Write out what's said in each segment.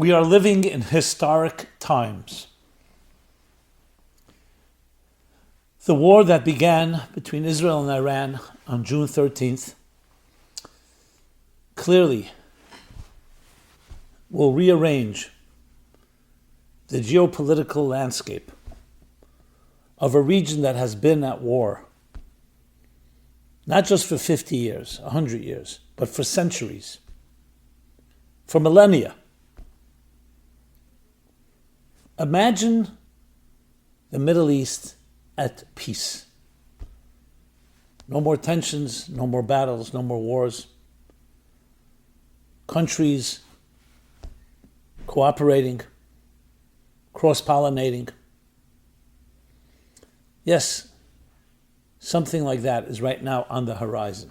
We are living in historic times. The war that began between Israel and Iran on June 13th clearly will rearrange the geopolitical landscape of a region that has been at war, not just for 50 years, 100 years, but for centuries, for millennia. Imagine the Middle East at peace. No more tensions, no more battles, no more wars. Countries cooperating, cross-pollinating. Yes, something like that is right now on the horizon.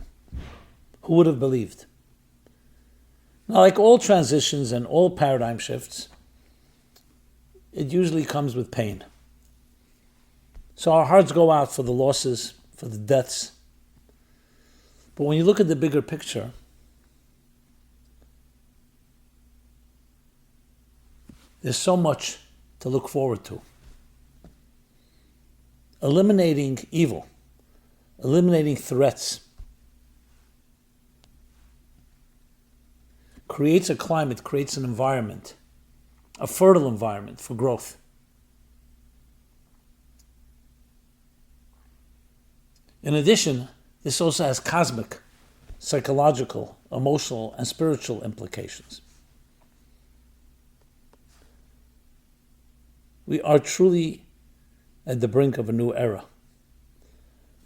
Who would have believed? Now, like all transitions and all paradigm shifts, it usually comes with pain. So our hearts go out for the losses, for the deaths. But when you look at the bigger picture, there's so much to look forward to. Eliminating evil, eliminating threats, creates a climate, creates an environment, a fertile environment for growth. In addition, this also has cosmic, psychological, emotional, and spiritual implications. We are truly at the brink of a new era.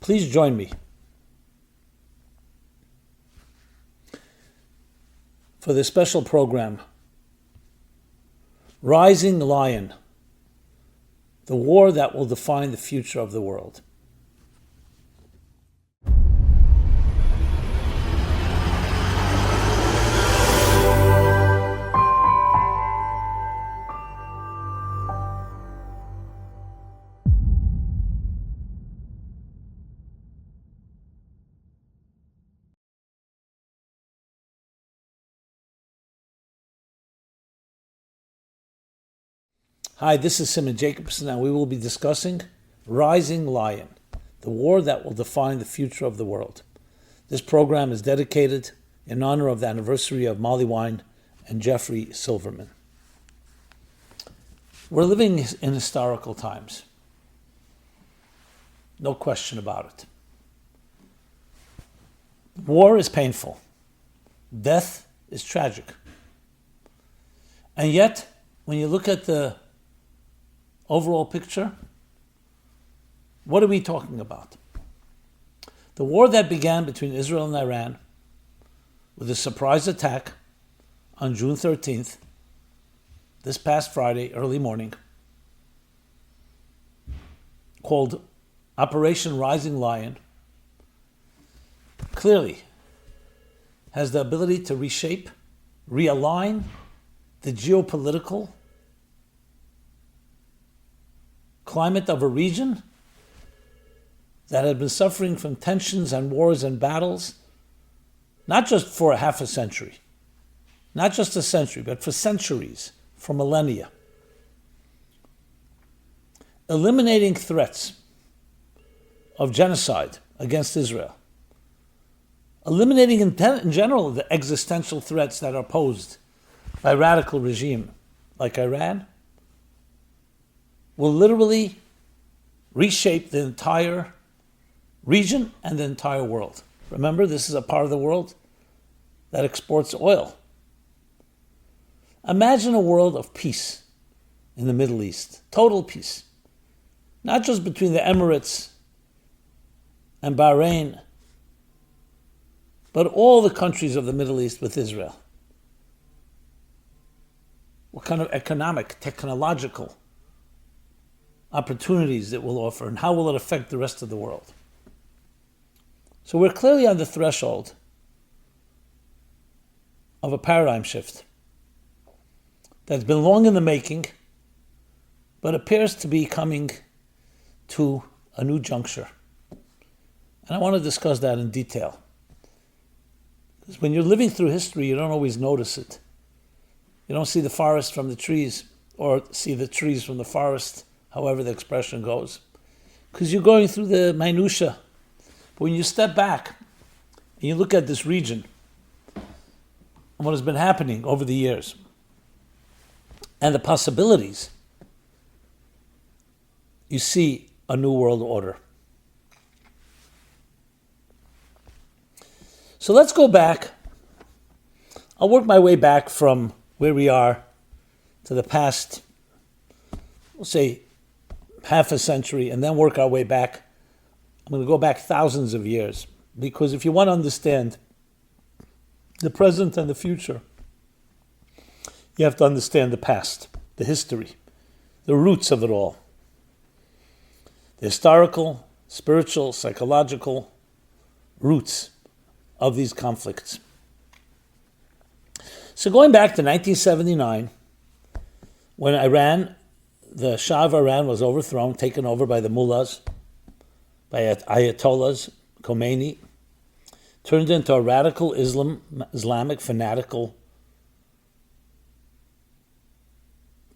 Please join me for this special program, Rising Lion, the war that will define the future of the world. Hi, this is Simon Jacobson, and we will be discussing Rising Lion, the war that will define the future of the world. This program is dedicated in honor of the anniversary of Molly Wine and Jeffrey Silverman. We're living in historical times. No question about it. War is painful. Death is tragic. And yet, when you look at the overall picture, what are we talking about? The war that began between Israel and Iran with a surprise attack on June 13th, this past Friday, early morning, called Operation Rising Lion, clearly has the ability to reshape, realign the geopolitical climate of a region that had been suffering from tensions and wars and battles, not just for a half a century, not just a century, but for centuries, for millennia. Eliminating threats of genocide against Israel, eliminating in general the existential threats that are posed by radical regime like Iran, will literally reshape the entire region and the entire world. Remember, this is a part of the world that exports oil. Imagine a world of peace in the Middle East, total peace. Not just between the Emirates and Bahrain, but all the countries of the Middle East with Israel. What kind of economic, technological opportunities it will offer, and how will it affect the rest of the world? So we're clearly on the threshold of a paradigm shift that's been long in the making, but appears to be coming to a new juncture. And I want to discuss that in detail. Because when you're living through history, you don't always notice it. You don't see the forest from the trees, or see the trees from the forest, however the expression goes, because you're going through the minutia. But when you step back and you look at this region and what has been happening over the years and the possibilities, you see a new world order. So let's go back. I'll work my way back from where we are to the past, we'll say, half a century, and then work our way back. I'm going to go back thousands of years, because if you want to understand the present and the future, you have to understand the past, the history, the roots of it all. The historical, spiritual, psychological roots of these conflicts. So going back to 1979, when Iran, the Shah of Iran was overthrown, taken over by the mullahs, by Ayatollahs, Khomeini, turned into a radical Islamic fanatical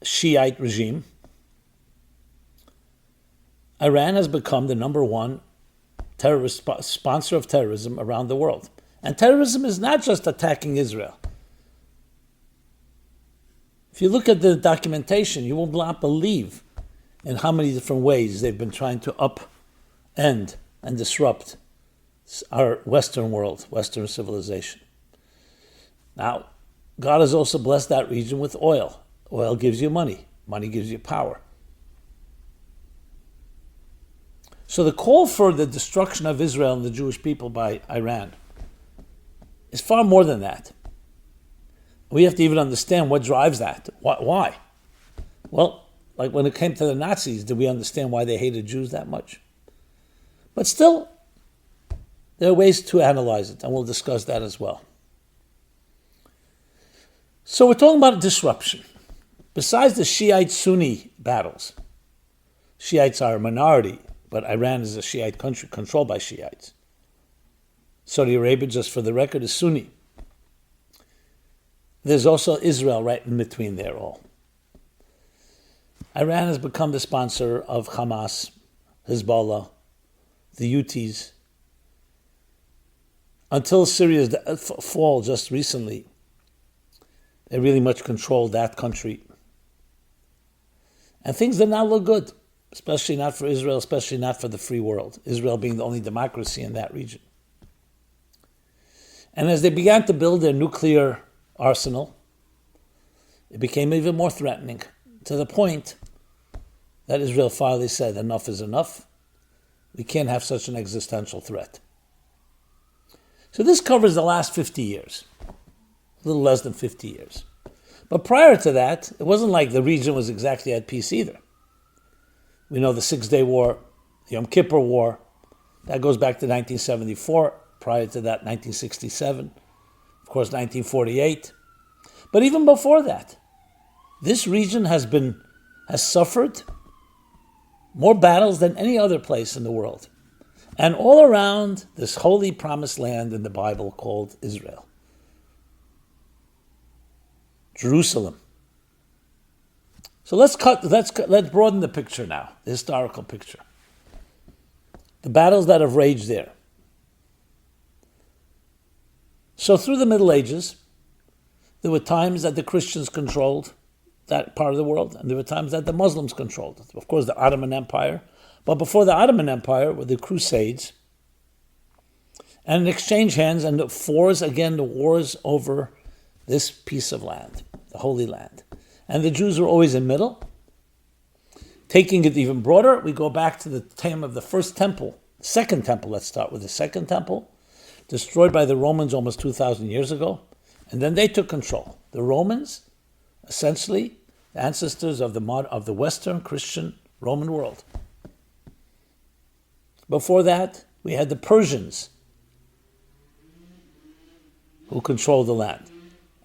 Shiite regime. Iran has become the number one sponsor of terrorism around the world. And terrorism is not just attacking Israel. If you look at the documentation, you will not believe in how many different ways they've been trying to upend and disrupt our Western world, Western civilization. Now, God has also blessed that region with oil. Oil gives you money. Money gives you power. So the call for the destruction of Israel and the Jewish people by Iran is far more than that. We have to even understand what drives that. Why? Well, like when it came to the Nazis, did we understand why they hated Jews that much? But still, there are ways to analyze it, and we'll discuss that as well. So we're talking about disruption. Besides the Shiite-Sunni battles, Shiites are a minority, but Iran is a Shiite country controlled by Shiites. Saudi Arabia, just for the record, is Sunni. There's also Israel right in between there all. Iran has become the sponsor of Hamas, Hezbollah, the Houthis. Until Syria's fall just recently, they really much controlled that country. And things did not look good, especially not for Israel, especially not for the free world, Israel being the only democracy in that region. And as they began to build their nuclear arsenal, it became even more threatening, to the point that Israel finally said, enough is enough. We can't have such an existential threat. So this covers the last 50 years, a little less than 50 years. But prior to that, it wasn't like the region was exactly at peace either. We know the Six-Day War, the Yom Kippur War, that goes back to 1974, prior to that 1967, of course 1948. But even before that, this region has suffered more battles than any other place in the world. And all around this holy promised land in the Bible called Israel. Jerusalem. So let's broaden the picture now, the historical picture. The battles that have raged there. So through the Middle Ages, there were times that the Christians controlled that part of the world, and there were times that the Muslims controlled it. Of course, the Ottoman Empire. But before the Ottoman Empire were the Crusades, and it exchanged hands, and the wars over this piece of land, the Holy Land. And the Jews were always in the middle. Taking it even broader, we go back to the time of the first temple, second temple, let's start with the second temple, destroyed by the Romans almost 2,000 years ago. And then they took control. The Romans, essentially, the ancestors of the Western Christian Roman world. Before that, we had the Persians who controlled the land.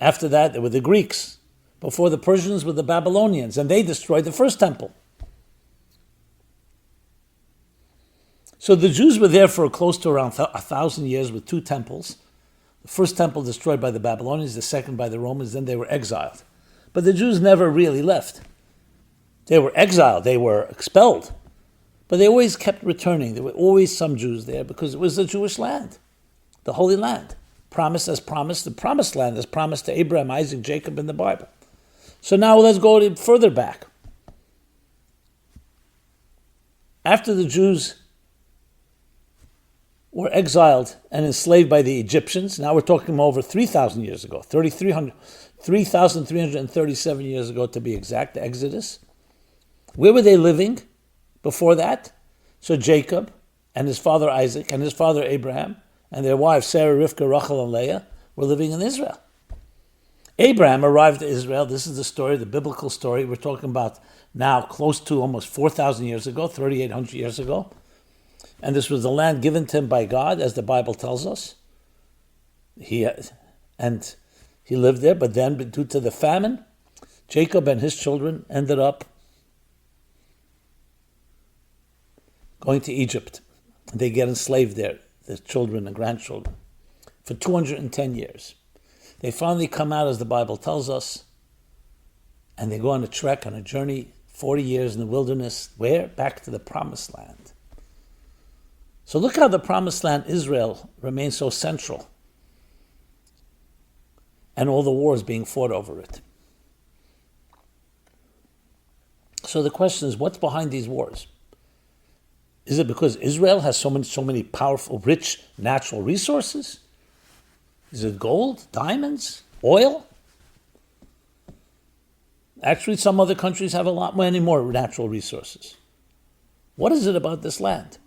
After that, there were the Greeks. Before the Persians were the Babylonians, and they destroyed the first temple. So the Jews were there for close to around 1,000 years with two temples. The first temple destroyed by the Babylonians, the second by the Romans, then they were exiled. But the Jews never really left. They were exiled, they were expelled. But they always kept returning. There were always some Jews there because it was the Jewish land, the Holy Land. Promised as promised, the promised land as promised to Abraham, Isaac, Jacob in the Bible. So now let's go further back. After the Jews were exiled and enslaved by the Egyptians, now we're talking over 3,000 years ago, 3,337 years ago to be exact, the Exodus. Where were they living before that? So Jacob and his father Isaac and his father Abraham and their wives Sarah, Rivka, Rachel, and Leah were living in Israel. Abraham arrived to Israel. This is the story, the biblical story. We're talking about now close to almost 4,000 years ago, 3,800 years ago. And this was the land given to him by God, as the Bible tells us. He lived there, but then due to the famine, Jacob and his children ended up going to Egypt. They get enslaved there, the children and grandchildren, for 210 years. They finally come out, as the Bible tells us, and they go on a trek, on a journey, 40 years in the wilderness. Where? Back to the Promised Land. So look how the Promised Land, Israel, remains so central, and all the wars being fought over it. So the question is, what's behind these wars? Is it because Israel has so many powerful, rich natural resources? Is it gold, diamonds, oil? Actually, some other countries have many more natural resources. What is it about this land?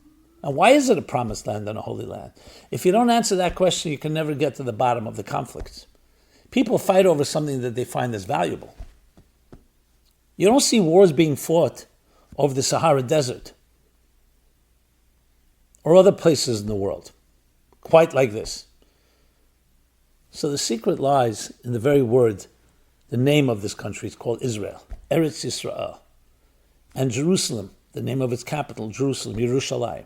And why is it a promised land and a holy land? If you don't answer that question, you can never get to the bottom of the conflicts. People fight over something that they find is valuable. You don't see wars being fought over the Sahara Desert or other places in the world quite like this. So the secret lies in the very word, the name of this country is called Israel, Eretz Yisrael. And Jerusalem, the name of its capital, Jerusalem, Yerushalayim.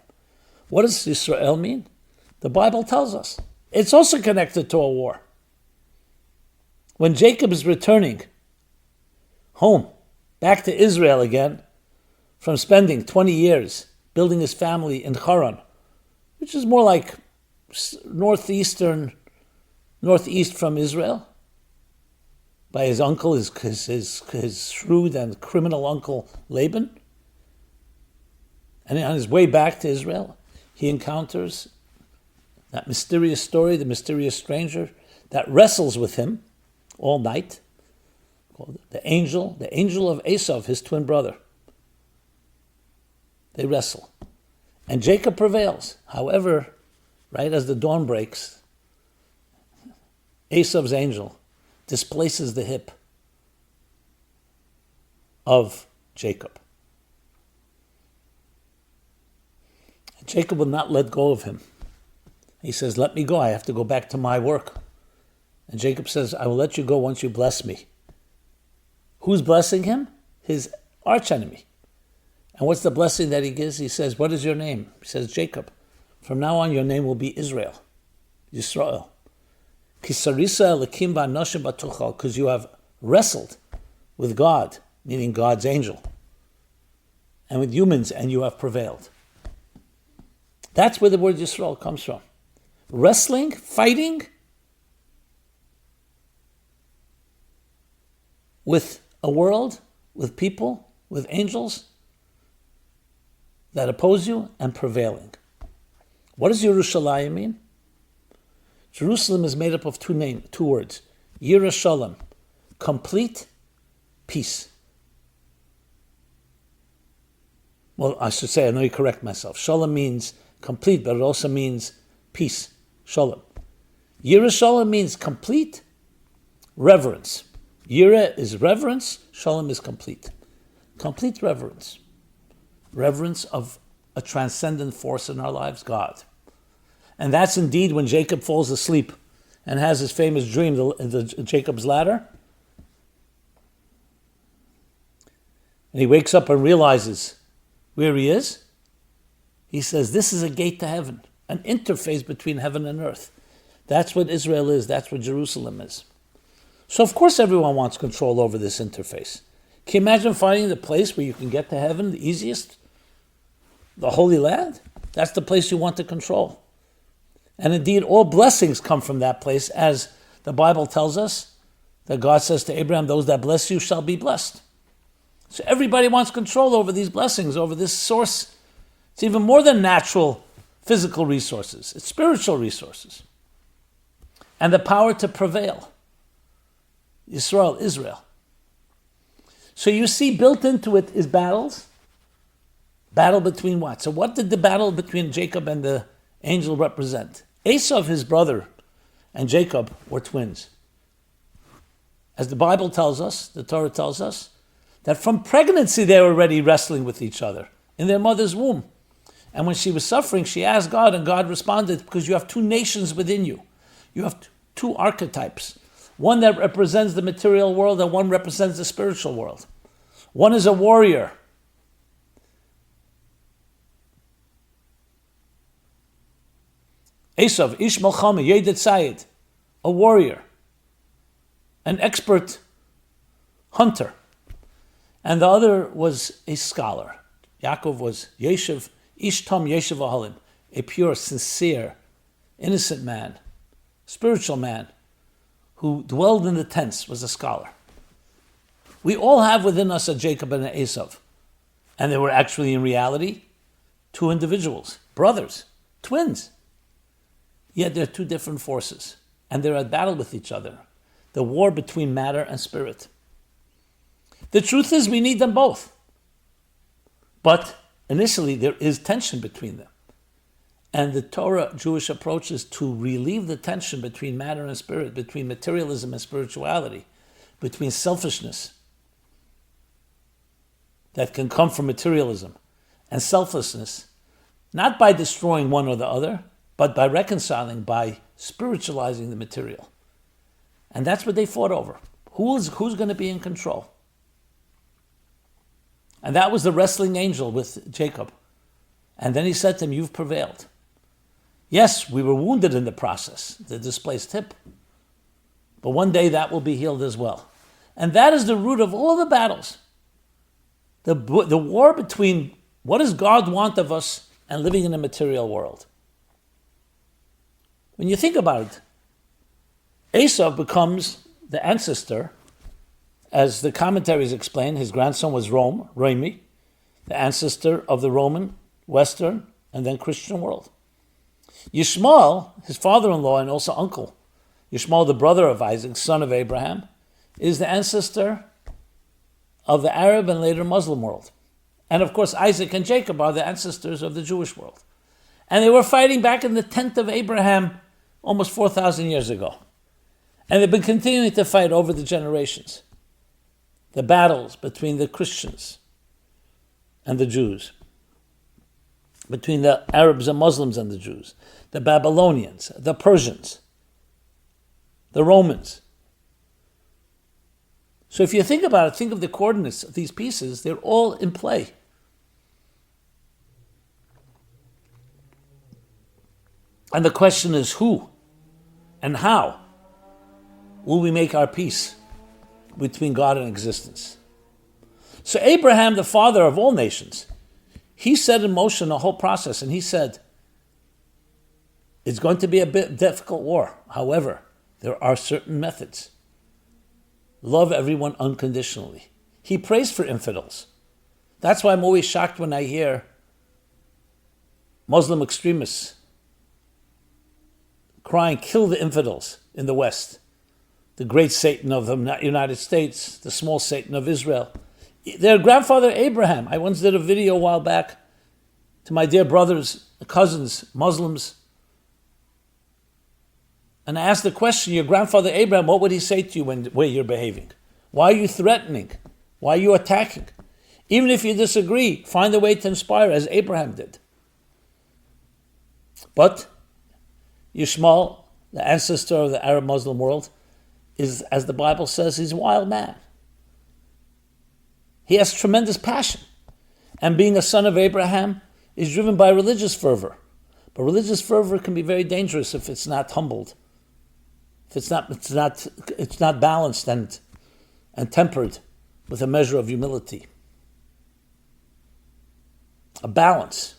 What does Yisrael mean? The Bible tells us. It's also connected to a war. When Jacob is returning home, back to Israel again, from spending 20 years building his family in Haran, which is more like northeast from Israel, by his uncle, his shrewd and criminal uncle Laban. And on his way back to Israel, he encounters that mysterious story, the mysterious stranger that wrestles with him all night, called the angel of Esau, his twin brother. They wrestle. And Jacob prevails. However, right as the dawn breaks, Esau's angel displaces the hip of Jacob. And Jacob will not let go of him. He says, let me go. I have to go back to my work. And Jacob says, I will let you go once you bless me. Who's blessing him? His archenemy. And what's the blessing that he gives? He says, what is your name? He says, Jacob. From now on, your name will be Israel, Yisrael. Because you have wrestled with God, meaning God's angel, and with humans, and you have prevailed. That's where the word Yisrael comes from. Wrestling, fighting with a world, with people, with angels that oppose you, and prevailing. What does Yerushalayim mean? Jerusalem is made up of two words. Yerushalayim, complete peace. Well, I should say, I know you correct myself. Shalom means complete, but it also means peace. Shalom. Yerushalayim means complete reverence. Yira is reverence, Shalom is complete. Complete reverence. Reverence of a transcendent force in our lives, God. And that's indeed when Jacob falls asleep and has his famous dream, the Jacob's ladder. And he wakes up and realizes where he is. He says, this is a gate to heaven, an interface between heaven and earth. That's what Israel is. That's what Jerusalem is. So of course everyone wants control over this interface. Can you imagine finding the place where you can get to heaven the easiest? The Holy Land? That's the place you want to control. And indeed, all blessings come from that place, as the Bible tells us, that God says to Abraham, those that bless you shall be blessed. So everybody wants control over these blessings, over this source. It's even more than natural, physical resources. It's spiritual resources. And the power to prevail. Israel. So you see, built into it is battles. Battle between what? So what did the battle between Jacob and the angel represent? Esau, his brother, and Jacob were twins. As the Bible tells us, the Torah tells us, that from pregnancy they were already wrestling with each other in their mother's womb. And when she was suffering, she asked God, and God responded, because you have two nations within you. You have two archetypes. One that represents the material world and one represents the spiritual world. One is a warrior. Esau, Ish Melchama, Yedid Sayed, a warrior, an expert hunter. And the other was a scholar. Yaakov was Yeshiv, Ish Tom Yeshiv Ahalim, a pure, sincere, innocent man, spiritual man, who dwelled in the tents, was a scholar. We all have within us a Jacob and an Esau. And they were actually, in reality, two individuals, brothers, twins. Yet they're two different forces, and they're at battle with each other. The war between matter and spirit. The truth is, we need them both. But initially, there is tension between them. And the Torah Jewish approach is to relieve the tension between matter and spirit, between materialism and spirituality, between selfishness that can come from materialism and selflessness, not by destroying one or the other, but by reconciling, by spiritualizing the material. And that's what they fought over. Who's going to be in control? And that was the wrestling angel with Jacob. And then he said to him, you've prevailed. Yes, we were wounded in the process, the displaced hip. But one day that will be healed as well. And that is the root of all the battles. The war between what does God want of us and living in a material world. When you think about it, Esau becomes the ancestor, as the commentaries explain, his grandson was Romi, the ancestor of the Roman, Western, and then Christian world. Yishmael, his father-in-law and also uncle, Yishmael, the brother of Isaac, son of Abraham, is the ancestor of the Arab and later Muslim world. And of course, Isaac and Jacob are the ancestors of the Jewish world. And they were fighting back in the tent of Abraham almost 4,000 years ago. And they've been continuing to fight over the generations. The battles between the Christians and the Jews, between the Arabs and Muslims and the Jews, the Babylonians, the Persians, the Romans. So if you think about it, think of the coordinates of these pieces, they're all in play. And the question is who and how will we make our peace between God and existence? So Abraham, the father of all nations, he set in motion a whole process, and he said, it's going to be a bit difficult war. However, there are certain methods. Love everyone unconditionally. He prays for infidels. That's why I'm always shocked when I hear Muslim extremists crying, kill the infidels in the West. The great Satan of the United States, the small Satan of Israel. Their grandfather Abraham, I once did a video a while back to my dear brothers, cousins, Muslims, and I asked the question, your grandfather Abraham, what would he say to you when the way you're behaving? Why are you threatening? Why are you attacking? Even if you disagree, find a way to inspire as Abraham did. But Yishmael, the ancestor of the Arab Muslim world, is, as the Bible says, he's a wild man. He has tremendous passion. And being a son of Abraham is driven by religious fervor. But religious fervor can be very dangerous if it's not humbled, if it's not balanced and tempered with a measure of humility. A balance.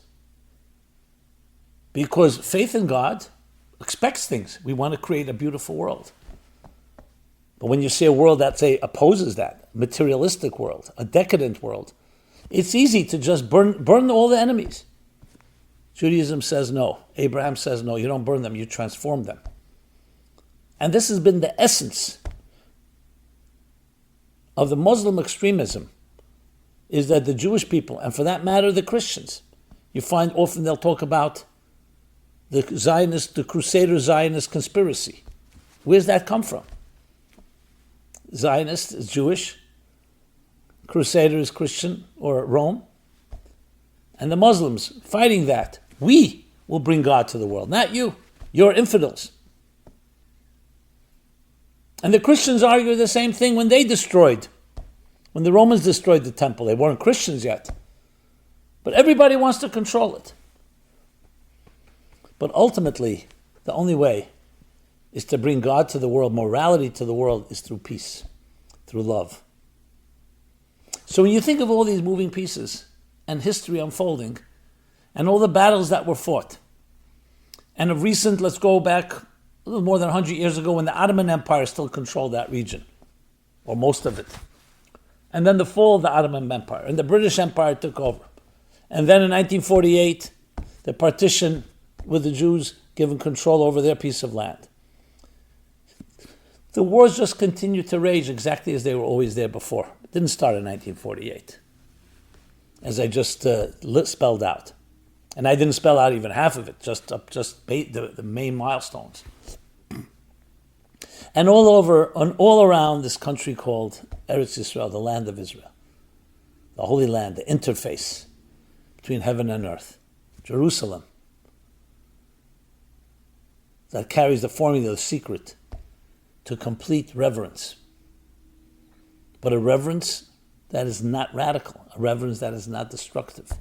Because faith in God expects things. We want to create a beautiful world. But when you see a world that, say, opposes that, materialistic world, a decadent world, it's easy to just burn all the enemies. Judaism says no. Abraham says no, you don't burn them, you transform them. And this has been the essence of the Muslim extremism, is that the Jewish people, and for that matter the Christians, you find often they'll talk about the Crusader Zionist conspiracy. Where's that come from? Zionist is Jewish, Crusader is Christian or Rome, and the Muslims fighting that. We will bring God to the world, not you. You're infidels. And the Christians argue the same thing when the Romans destroyed the temple. They weren't Christians yet. But everybody wants to control it. But ultimately, the only way is to bring God to the world, morality to the world, is through peace, through love. So when you think of all these moving pieces and history unfolding and all the battles that were fought, and of recent, let's go back a little more than 100 years ago when the Ottoman Empire still controlled that region, or most of it. And then the fall of the Ottoman Empire, and the British Empire took over. And then in 1948, the partition with the Jews given control over their piece of land. The wars just continued to rage exactly as they were always there before. It didn't start in 1948, as I just spelled out. And I didn't spell out even half of it, just the main milestones. And all around this country called Eretz Yisrael, the land of Israel, the Holy Land, the interface between heaven and earth, Jerusalem, that carries the formula, the secret to complete reverence. But a reverence that is not radical, a reverence that is not destructive.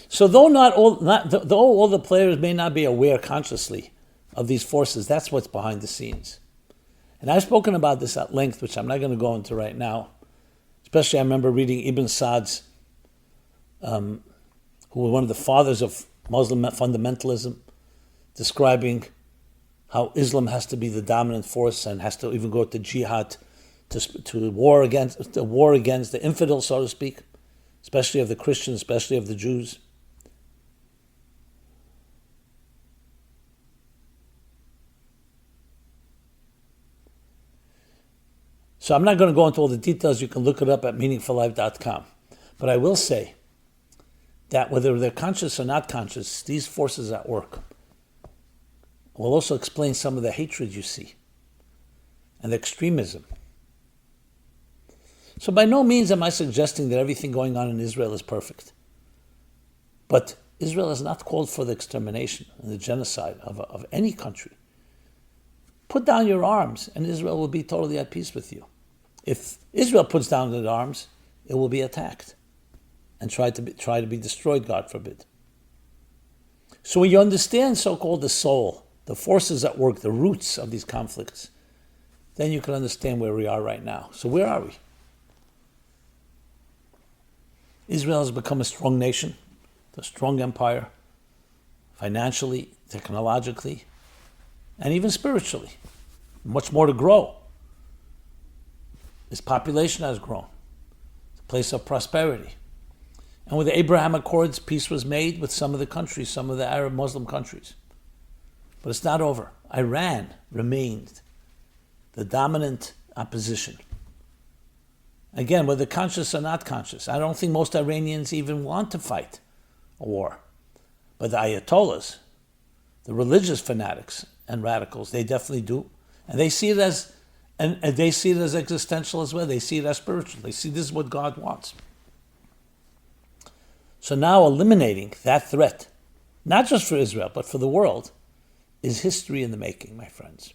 So though all the players may not be aware consciously of these forces, that's what's behind the scenes. And I've spoken about this at length, which I'm not going to go into right now. Especially I remember reading Ibn Sa'd's, who was one of the fathers of Muslim fundamentalism, describing how Islam has to be the dominant force and has to even go to jihad, to war against the infidels, so to speak, especially of the Christians, especially of the Jews. So I'm not going to go into all the details. You can look it up at meaningfullife.com. But I will say that whether they're conscious or not conscious, these forces at work will also explain some of the hatred you see and the extremism. So by no means am I suggesting that everything going on in Israel is perfect. But Israel is not called for the extermination and the genocide of any country. Put down your arms and Israel will be totally at peace with you. If Israel puts down their arms, it will be attacked and try to be destroyed, God forbid. So when you understand so-called the soul, the forces at work, the roots of these conflicts, then you can understand where we are right now. So where are we? Israel has become a strong nation, a strong empire, financially, technologically, and even spiritually. Much more to grow. Its population has grown. It's a place of prosperity. And with the Abraham Accords, peace was made with some of the countries, some of the Arab Muslim countries. But it's not over. Iran remained the dominant opposition. Again, whether conscious or not conscious, I don't think most Iranians even want to fight a war. But the Ayatollahs, the religious fanatics and radicals, they definitely do. And they see it as existential as well. They see it as spiritual. They see this is what God wants. So now eliminating that threat, not just for Israel, but for the world, is history in the making, my friends.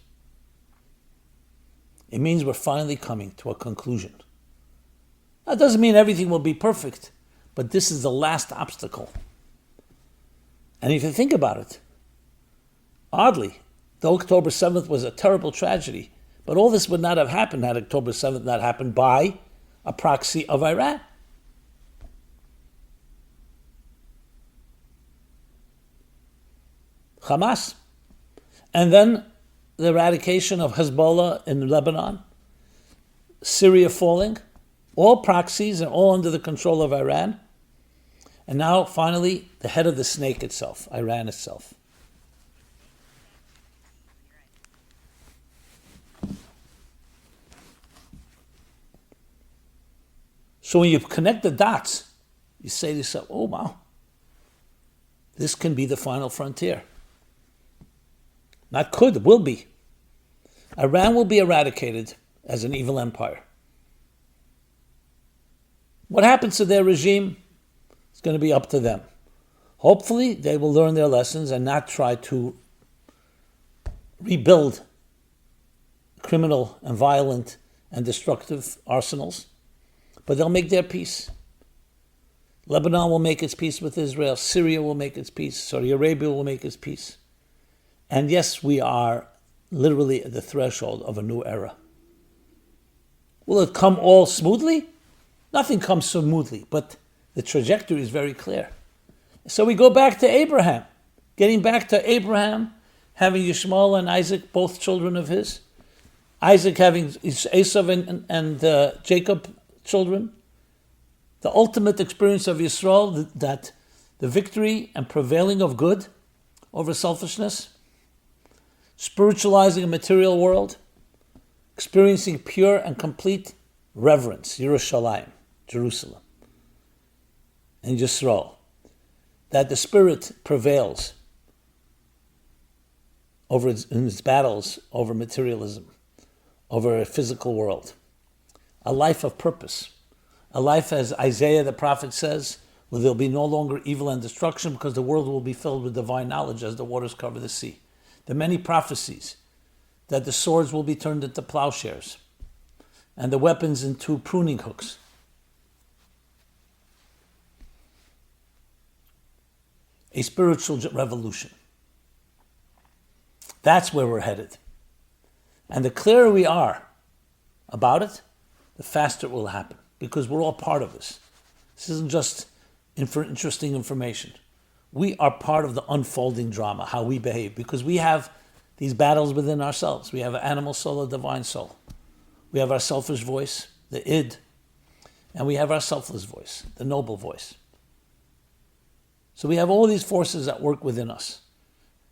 It means we're finally coming to a conclusion. That doesn't mean everything will be perfect, but this is the last obstacle. And if you think about it, oddly, Though October 7th was a terrible tragedy, but all this would not have happened had October 7th not happened by a proxy of Iran. Hamas. And then the eradication of Hezbollah in Lebanon, Syria falling, all proxies and all under the control of Iran. And now, finally, the head of the snake itself, Iran itself. So when you connect the dots, you say to yourself, oh, wow, this can be the final frontier. Not could, will be. Iran will be eradicated as an evil empire. What happens to their regime is going to be up to them. Hopefully, they will learn their lessons and not try to rebuild criminal and violent and destructive arsenals, but they'll make their peace. Lebanon will make its peace with Israel. Syria will make its peace. Saudi Arabia will make its peace. And yes, we are literally at the threshold of a new era. Will it come all smoothly? Nothing comes smoothly, but the trajectory is very clear. So we go back to Abraham. Getting back to Abraham, having Ishmael and Isaac, both children of his. Isaac having Esau and Jacob children. The ultimate experience of Yisrael, that the victory and prevailing of good over selfishness, spiritualizing a material world, experiencing pure and complete reverence, Yerushalayim, Jerusalem, and Yisrael, that the spirit prevails in its battles over materialism, over a physical world. A life of purpose. A life, as Isaiah the prophet says, where there'll be no longer evil and destruction because the world will be filled with divine knowledge as the waters cover the sea. The many prophecies that the swords will be turned into plowshares and the weapons into pruning hooks. A spiritual revolution. That's where we're headed. And the clearer we are about it, the faster it will happen, because we're all part of this. This isn't just interesting information. We are part of the unfolding drama, how we behave, because we have these battles within ourselves. We have an animal soul, a divine soul. We have our selfish voice, the id, and we have our selfless voice, the noble voice. So we have all these forces at work within us.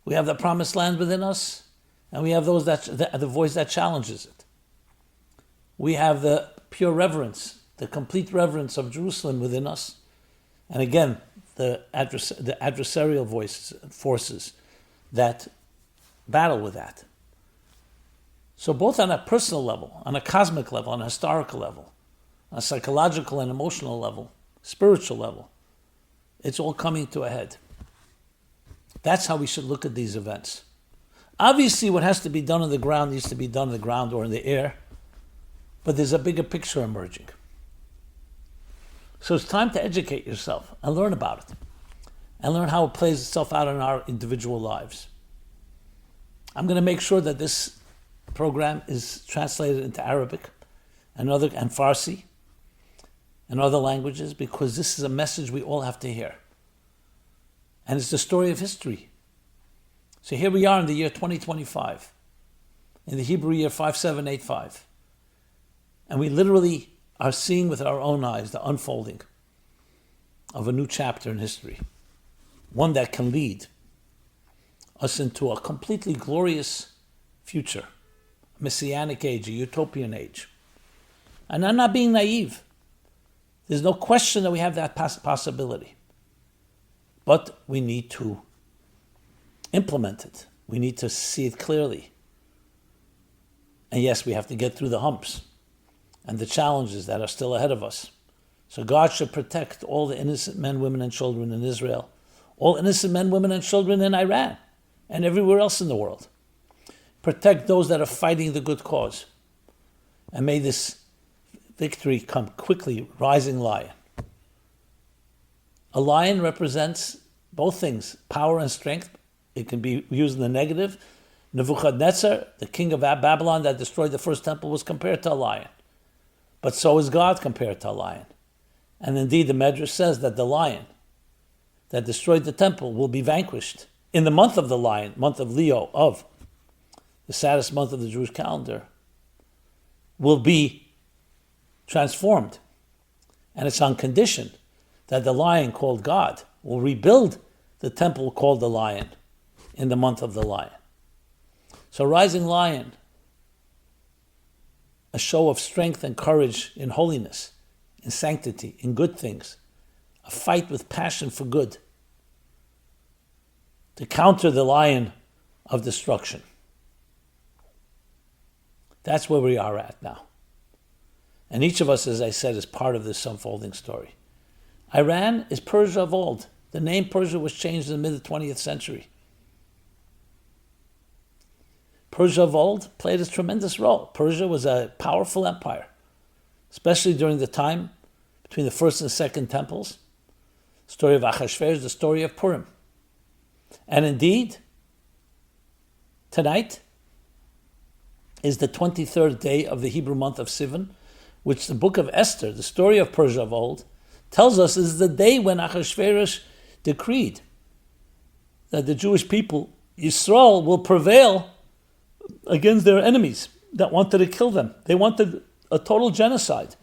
We have the promised land within us, and we have those the voice that challenges it. We have the pure reverence, the complete reverence of Jerusalem within us, and again, the adversarial forces that battle with that. So both on a personal level, on a cosmic level, on a historical level, on a psychological and emotional level, spiritual level, it's all coming to a head. That's how we should look at these events. Obviously, what has to be done on the ground needs to be done on the ground or in the air, but there's a bigger picture emerging. So it's time to educate yourself and learn about it, and learn how it plays itself out in our individual lives. I'm going to make sure that this program is translated into Arabic and Farsi and other languages, because this is a message we all have to hear. And it's the story of history. So here we are in the year 2025, in the Hebrew year 5785. And we literally are seeing with our own eyes the unfolding of a new chapter in history. One that can lead us into a completely glorious future, a messianic age, a utopian age. And I'm not being naive. There's no question that we have that possibility. But we need to implement it. We need to see it clearly. And yes, we have to get through the humps and the challenges that are still ahead of us. So God should protect all the innocent men, women, and children in Israel, all innocent men, women, and children in Iran, and everywhere else in the world. Protect those that are fighting the good cause. And may this victory come quickly, rising lion. A lion represents both things, power and strength. It can be used in the negative. Nebuchadnezzar, the king of Babylon that destroyed the first temple, was compared to a lion. But so is God compared to a lion. And indeed, the Medrash says that the lion that destroyed the temple will be vanquished in the month of the lion, month of Leo, of the saddest month of the Jewish calendar, will be transformed. And it's on condition that the lion called God will rebuild the temple called the lion in the month of the lion. So rising lion, a show of strength and courage in holiness, in sanctity, in good things, a fight with passion for good, to counter the lion of destruction. That's where we are at now. And each of us, as I said, is part of this unfolding story. Iran is Persia of old. The name Persia was changed in the mid-20th century. Persia of old played a tremendous role. Persia was a powerful empire, especially during the time between the first and second temples. The story of Achashverosh, the story of Purim. And indeed, tonight is the 23rd day of the Hebrew month of Sivan, which the book of Esther, the story of Persia of old, tells us is the day when Achashverosh decreed that the Jewish people, Yisrael, will prevail against their enemies that wanted to kill them. They wanted a total genocide,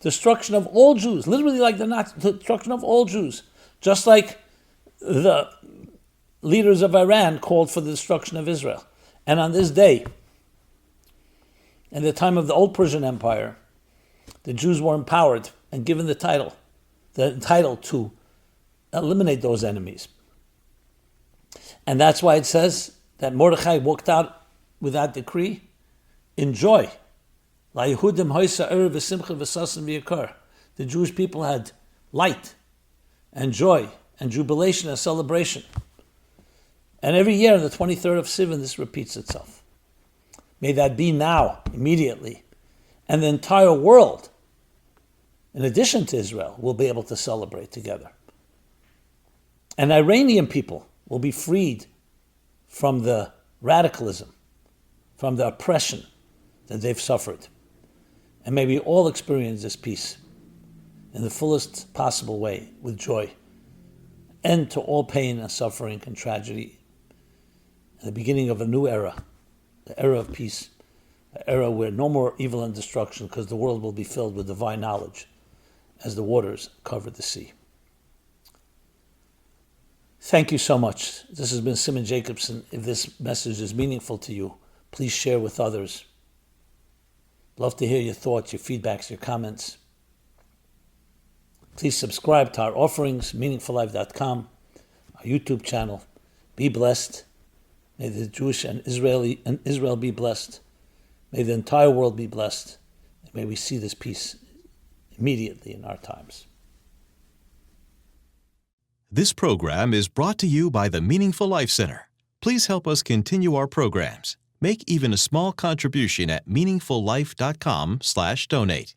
destruction of all Jews, literally like the destruction of all Jews, just like the leaders of Iran called for the destruction of Israel. And on this day, in the time of the old Persian Empire, the Jews were empowered and given the title to eliminate those enemies. And that's why it says that Mordechai walked out with that decree in joy. The Jewish people had light and joy and jubilation and celebration. And every year on the 23rd of Sivan, this repeats itself. May that be now, immediately. And the entire world, in addition to Israel, will be able to celebrate together. And Iranian people will be freed from the radicalism, from the oppression that they've suffered. And may we all experience this peace in the fullest possible way, with joy. End to all pain and suffering and tragedy. And the beginning of a new era, the era of peace, an era where no more evil and destruction, because the world will be filled with divine knowledge as the waters cover the sea. Thank you so much. This has been Simon Jacobson. If this message is meaningful to you, please share with others. Love to hear your thoughts, your feedbacks, your comments. Please subscribe to our offerings, meaningfullife.com, our YouTube channel. Be blessed. May the Jewish and Israel be blessed. May the entire world be blessed. And may we see this peace immediately in our times. This program is brought to you by the Meaningful Life Center. Please help us continue our programs. Make even a small contribution at meaningfullife.com/donate.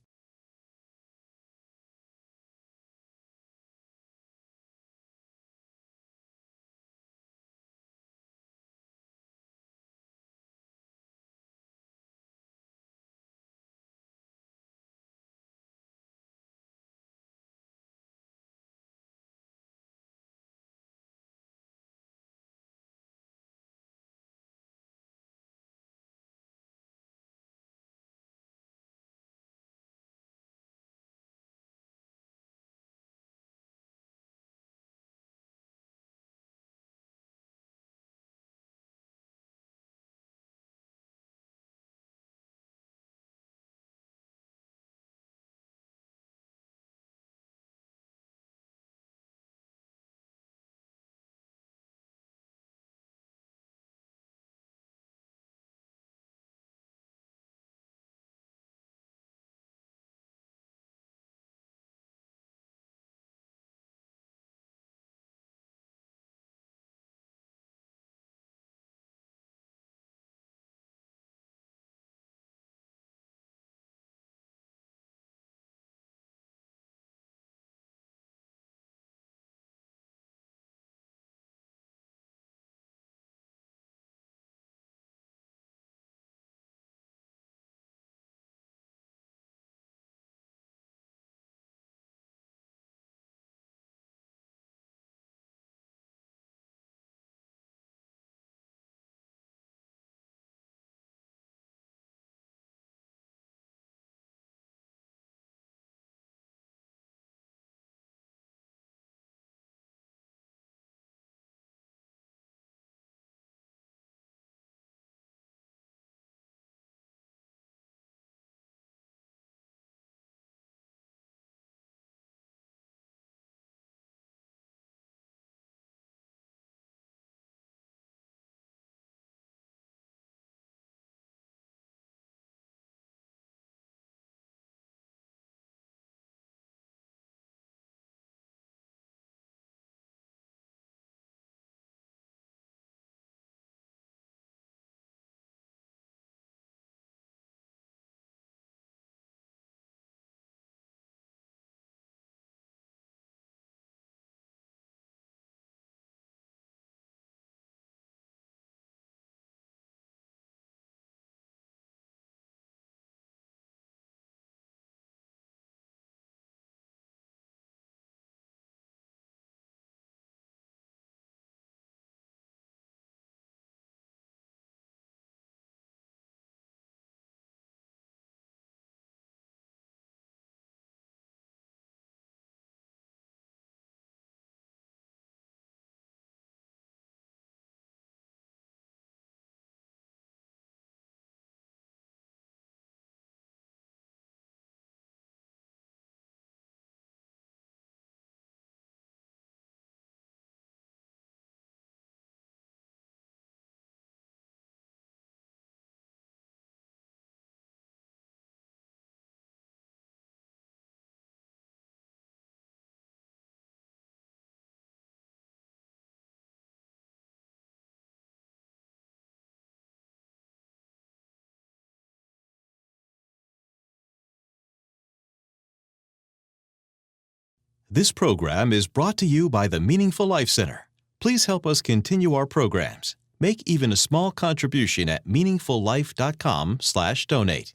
This program is brought to you by the Meaningful Life Center. Please help us continue our programs. Make even a small contribution at meaningfullife.com/donate.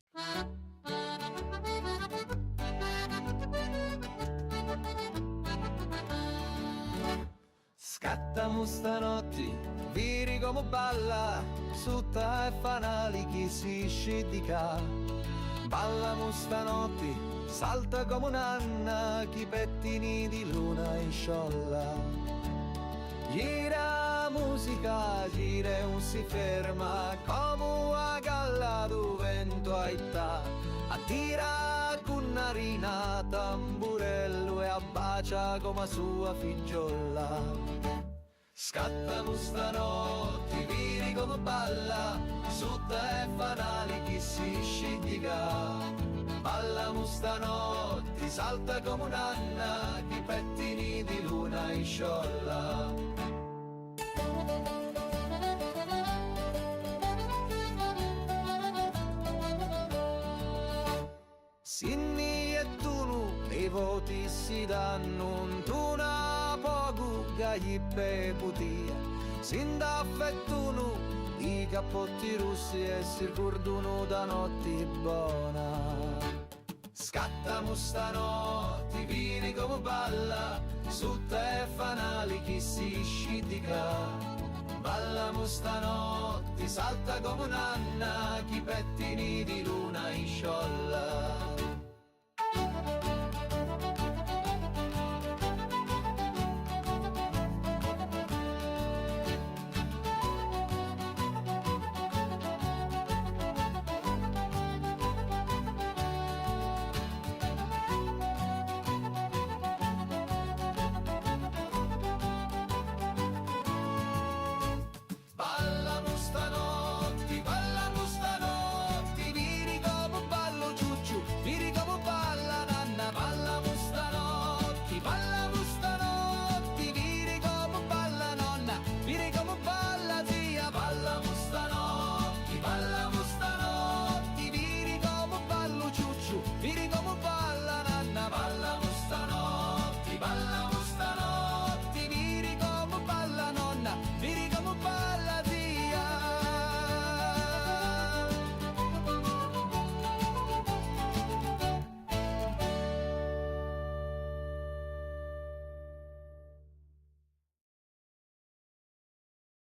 Scattamo stanotte, viri come balla, sutta e fanali chi si scidica. Ballamo stanotte, salta come un'anna, chi pettini di luna in sciolla. Gira musica, gira e non si ferma, come una galla do vento aita. Attira con narina, tamburello e abbacia come sua figliola. Scattamo stanotte, viri come balla, sutta e fanali chi si scidica. Ballamo stanotte, salta come un'anna, chi pettini di luna in sciolla. Sinni e tunu, i voti si danno, tu na poco gli peputia. Sinda affettuno, i cappotti russi e si ricordano da notti buona. Scattamo stanotte, vini come balla, sutta e fanali chi si scidica. Ballamo stanotte, salta come un'anna, chi pettini di luna in sciolla.